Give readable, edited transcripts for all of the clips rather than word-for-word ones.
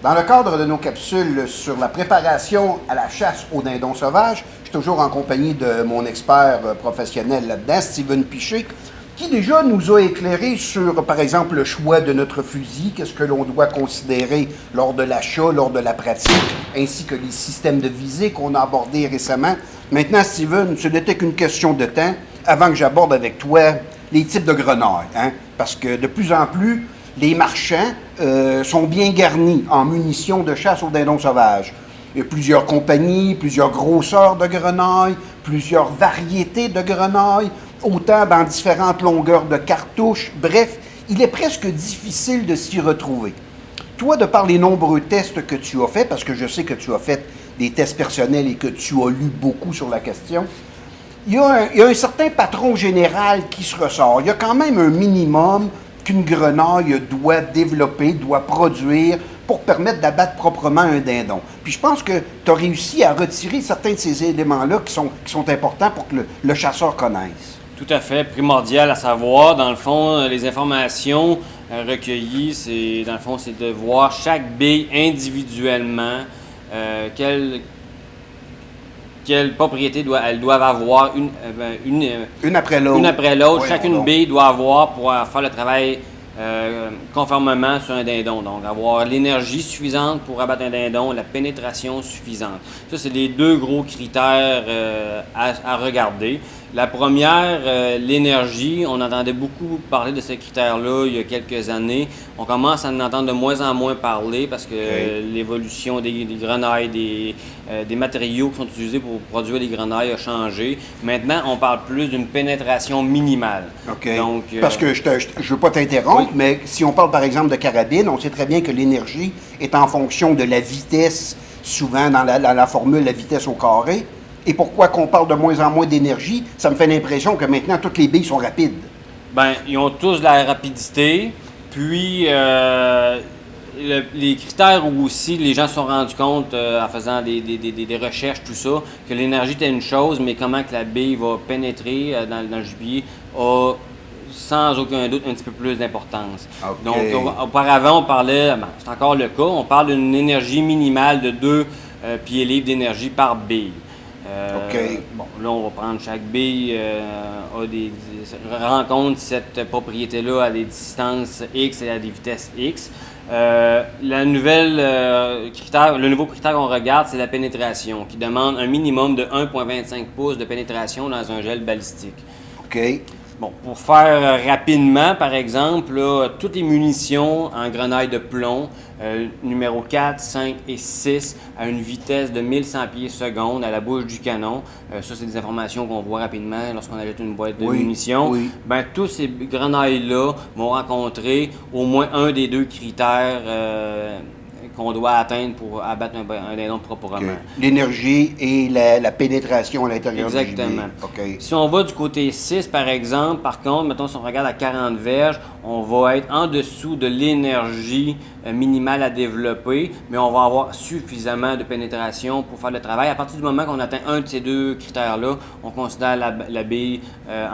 Dans le cadre de nos capsules sur la préparation à la chasse aux dindons sauvages, je suis toujours en compagnie de mon expert professionnel là-dedans, Steven Piché, qui déjà nous a éclairé sur, par exemple, le choix de notre fusil, qu'est-ce que l'on doit considérer lors de l'achat, lors de la pratique, ainsi que les systèmes de visée qu'on a abordés récemment. Maintenant, Steven, ce n'était qu'une question de temps avant que j'aborde avec toi les types de grenailles, hein? Parce que de plus en plus, les marchands sont bien garnis en munitions de chasse aux dindons sauvages. Il y a plusieurs compagnies, plusieurs grosseurs de grenailles, plusieurs variétés de grenailles, autant dans différentes longueurs de cartouches. Bref, il est presque difficile de s'y retrouver. Toi, de par les nombreux tests que tu as faits, parce que je sais que tu as fait des tests personnels et que tu as lu beaucoup sur la question, il y a un certain patron général qui se ressort. Il y a quand même un minimum qu'une grenaille doit développer, doit produire pour permettre d'abattre proprement un dindon. Puis je pense que tu as réussi à retirer certains de ces éléments-là qui sont importants pour que le chasseur connaisse. Tout à fait, primordial à savoir. Dans le fond, les informations recueillies, c'est de voir chaque bille individuellement, quelle propriété elles doivent avoir une après l'autre. Une après l'autre. Oui, Chacune bille doit avoir pour faire le travail conformément sur un dindon. Donc, avoir l'énergie suffisante pour abattre un dindon, la pénétration suffisante. Ça, c'est les deux gros critères à regarder. La première, l'énergie. On entendait beaucoup parler de ce critère-là il y a quelques années. On commence à en entendre de moins en moins parler parce que l'évolution des grenailles, des matériaux qui sont utilisés pour produire les grenailles a changé. Maintenant, on parle plus d'une pénétration minimale. OK. Donc, parce que je ne veux pas t'interrompre, mais si on parle par exemple de carabine, on sait très bien que l'énergie est en fonction de la vitesse, souvent dans la formule, la vitesse au carré. Et pourquoi qu'on parle de moins en moins d'énergie? Ça me fait l'impression que maintenant, toutes les billes sont rapides. Bien, ils ont tous la rapidité. Puis, les critères où aussi les gens se sont rendus compte, en faisant des recherches, tout ça, que l'énergie était une chose, mais comment que la bille va pénétrer dans le gibier a, sans aucun doute, un petit peu plus d'importance. Okay. Donc, auparavant, on parlait, c'est encore le cas, on parle d'une énergie minimale de 2 pieds livres d'énergie par bille. Bon, là, on va prendre chaque bille, rencontre cette propriété-là à des distances X et à des vitesses X. Le nouveau critère qu'on regarde, c'est la pénétration, qui demande un minimum de 1,25 pouces de pénétration dans un gel balistique. OK. Bon, pour faire rapidement, par exemple, là, toutes les munitions en grenaille de plomb, numéro 4, 5 et 6, à une vitesse de 1100 pieds secondes à la bouche du canon. Ça, c'est des informations qu'on voit rapidement lorsqu'on achète une boîte de munitions. Oui. Ben, tous ces grenailles-là vont rencontrer au moins un des deux critères qu'on doit atteindre pour abattre un dindon proprement. Okay. L'énergie et la pénétration à l'intérieur du gibier. Exactement. Okay. Si on va du côté 6, par exemple, par contre, mettons, si on regarde à 40 verges, on va être en dessous de l'énergie minimale à développer, mais on va avoir suffisamment de pénétration pour faire le travail. À partir du moment qu'on atteint un de ces deux critères-là, on considère la bille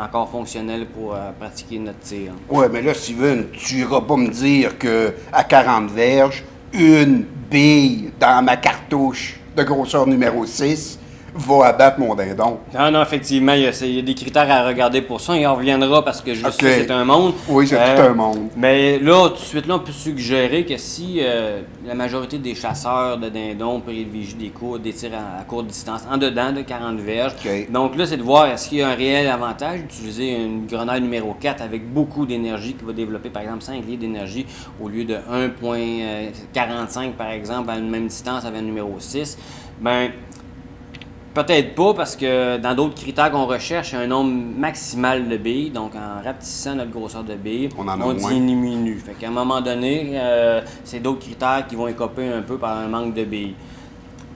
encore fonctionnelle pour pratiquer notre tir. Oui, mais là, Steven, tu n'iras pas me dire qu'à 40 verges, une bille dans ma cartouche de grosseur numéro 6 va abattre mon dindon. Non, effectivement, il y a des critères à regarder pour ça. Il en reviendra parce que juste ça, c'est un monde. Oui, c'est tout un monde. Mais là, tout de suite, là, on peut suggérer que si la majorité des chasseurs de dindons privilégient des tirs à courte distance, en dedans de 40 verges. Donc là, c'est de voir est-ce qu'il y a un réel avantage d'utiliser une grenaille numéro 4 avec beaucoup d'énergie qui va développer, par exemple, 5 litres d'énergie au lieu de 1,45 par exemple à une même distance avec un numéro 6. Ben, peut-être pas, parce que dans d'autres critères qu'on recherche, il y a un nombre maximal de billes. Donc, en rapetissant notre grosseur de billes, on diminue. Fait qu'à un moment donné, c'est d'autres critères qui vont écoper un peu par un manque de billes.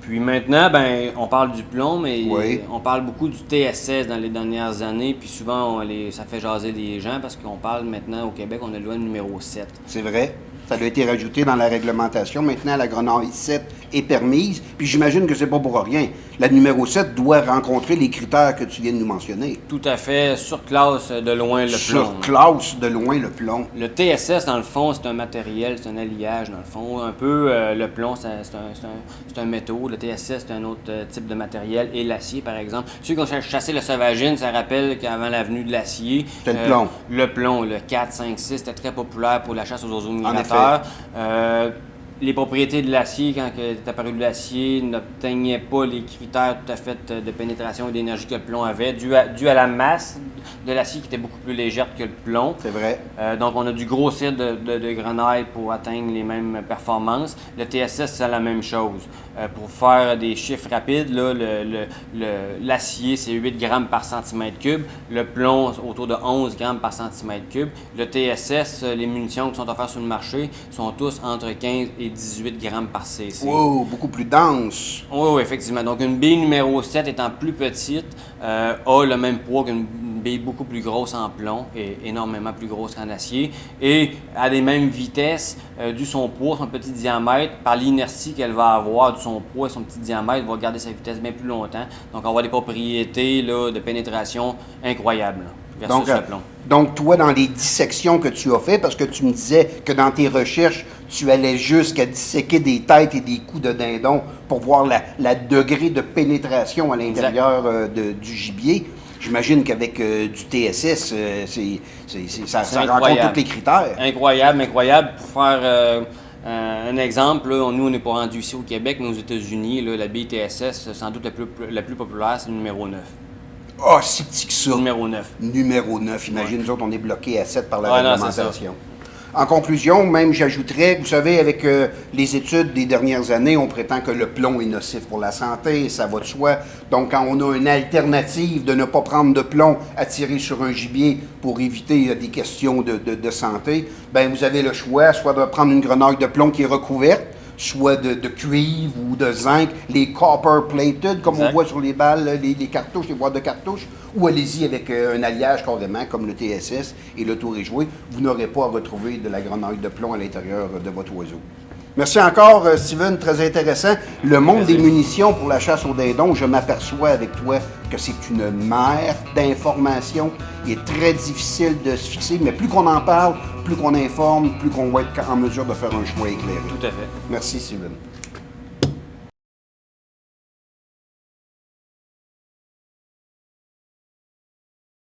Puis maintenant, ben, on parle du plomb, mais on parle beaucoup du TSS dans les dernières années. Puis souvent, ça fait jaser les gens parce qu'on parle maintenant au Québec, on a le loi numéro 7. C'est vrai? Ça a été rajouté dans la réglementation. Maintenant, la grenouille 7 est permise. Puis j'imagine que c'est pas pour rien. La numéro 7 doit rencontrer les critères que tu viens de nous mentionner. Tout à fait. Surclasse de loin le plomb. Surclasse de loin le plomb. Le TSS, dans le fond, c'est un matériel, c'est un alliage, dans le fond. Un peu, le plomb, c'est un métaux. Le TSS, c'est un autre type de matériel. Et l'acier, par exemple. Ceux qui ont chassé le sauvagine, ça rappelle qu'avant l'avenue de l'acier... C'était le plomb. Le plomb, le 4, 5, 6, c'était très populaire pour la chasse aux oiseaux migrateurs. Les propriétés de l'acier, quand est apparu de l'acier, n'obtenaient pas les critères tout à fait de pénétration et d'énergie que le plomb avait, dû à la masse de l'acier qui était beaucoup plus légère que le plomb. C'est vrai. Donc, on a dû grossir de grenaille pour atteindre les mêmes performances. Le TSS, c'est la même chose. Pour faire des chiffres rapides, là, l'acier, c'est 8 grammes par centimètre cube. Le plomb, autour de 11 grammes par centimètre cube. Le TSS, les munitions qui sont offertes sur le marché, sont tous entre 15 et 18 grammes par cc. Wow, beaucoup plus dense. Oui, effectivement. Donc, une bille numéro 7 étant plus petite, a le même poids qu'une bille beaucoup plus grosse en plomb et énormément plus grosse qu'en acier. Et à les mêmes vitesses, dû son poids, son petit diamètre, par l'inertie qu'elle va avoir, dû son poids et son petit diamètre, va garder sa vitesse bien plus longtemps. Donc, on va avoir des propriétés là, de pénétration incroyables. Là, versus le plomb. Donc, toi, dans les dissections que tu as fait, parce que tu me disais que dans tes recherches, tu allais jusqu'à disséquer des têtes et des coups de dindon pour voir la degré de pénétration à l'intérieur du gibier. J'imagine qu'avec du TSS, ça rencontre tous les critères. Incroyable. Pour faire un exemple, là, nous, on n'est pas rendu ici au Québec, mais aux États-Unis, là, la bille TSS, sans doute la plus populaire, c'est le numéro 9. Ah, si petit que ça. Numéro 9. Numéro 9. Imagine, nous autres, on est bloqués à 7 par la Ouais, réglementation. En conclusion, même j'ajouterais, vous savez, avec les études des dernières années, on prétend que le plomb est nocif pour la santé, ça va de soi. Donc, quand on a une alternative de ne pas prendre de plomb à tirer sur un gibier pour éviter des questions de santé, ben vous avez le choix, soit de prendre une grenouille de plomb qui est recouverte, soit de cuivre ou de zinc, les copper-plated, comme on voit sur les balles, les cartouches, les boîtes de cartouches, ou allez-y avec un alliage carrément, comme le TSS, et le tour est joué. Vous n'aurez pas à retrouver de la grenouille de plomb à l'intérieur de votre oiseau. Merci encore, Steven, très intéressant. Le monde des munitions pour la chasse au dindon, je m'aperçois avec toi que c'est une mer d'informations. Il est très difficile de se fixer, mais plus qu'on en parle, plus qu'on informe, plus qu'on va être en mesure de faire un choix éclairé. Tout à fait. Merci, Steven.